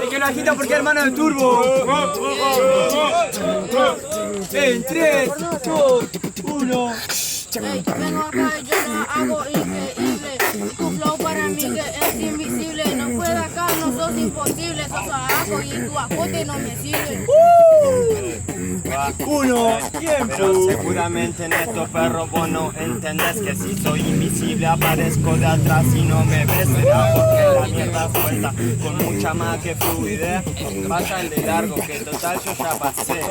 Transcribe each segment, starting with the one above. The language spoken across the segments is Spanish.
Es que lo agita porque es hermano de Turbo. En 3, 2, 1. Ey, vengo acá y yo lo hago increíble. Tu flow para mí que es invisible. No puedo acá, no sos imposible. Sos ajo y tu ajote no me sirve. 1, tiempo. Pero seguramente en esto, perro, vos no entendés que si soy invisible aparezco de atrás y no me ves. Será porque la mierda suelta con mucha más que fluidez. Vayan de largo que total yo ya pasé.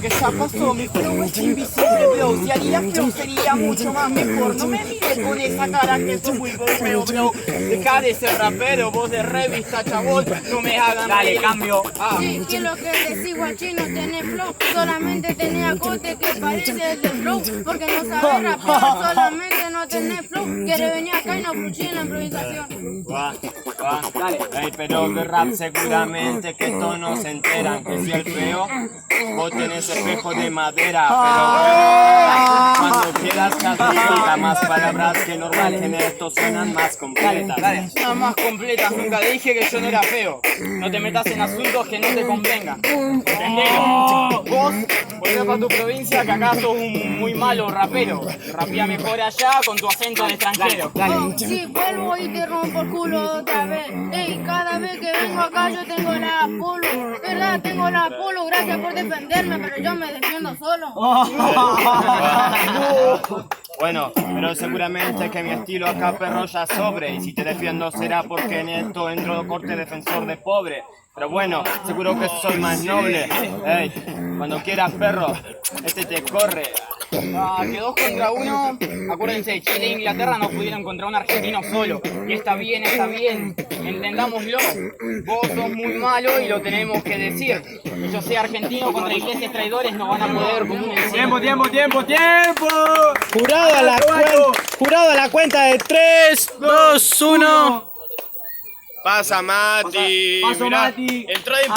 Que ya pasó, mi flow es invisible, bro. Si haría flow sería mucho más mejor. No me mires con esa cara que sos muy feo, bro. Deja de ser rapero, vos de revista, chabón. No me hagan Dale, reír. cambio. Sí, y lo que decís, guachino, tenés flow. Solamente tenés acote que parece el de flow. Porque no sabes rapear, solamente no tenés flow. Quieres venir acá y no fluye en la improvisación. Dale. Ey, pero de rap seguramente que todos no se enteran que si el feo, vos tenés espejo de madera. Pero bueno, cuando quieras suelta más palabras que normal, que en esto suenan más completas. Nada más completas, nunca dije que yo no era feo. No te metas en asuntos que no te convengan. Entendelo. Vos, volvés para tu provincia que acá sos un muy malo rapero. Rapea mejor allá con tu acento de extranjero. Oh, si vuelvo y te rompo el culo otra vez. Ey, cada vez que vengo acá yo tengo la polo. ¿Verdad? Tengo la polo. Gracias por defenderme, pero yo me defiendo solo. Bueno, pero seguramente que mi estilo acá, perro, ya sobre. Y si te defiendo será porque en esto entro corte defensor de pobre. Pero bueno, seguro que soy más noble. Ey, cuando quieras, perro, este te corre. Que 2 contra 1, acuérdense, Chile e Inglaterra no pudieron contra un argentino solo. Y está bien, entendámoslo. Vos sos muy malo y lo tenemos que decir. Y yo soy argentino, contra iglesias traidores no van a poder con un encino. Tiempo. Jurado a la cuenta de 3, 2, 1. Pasa, Mati. Paso, Mirá, Mati. entró de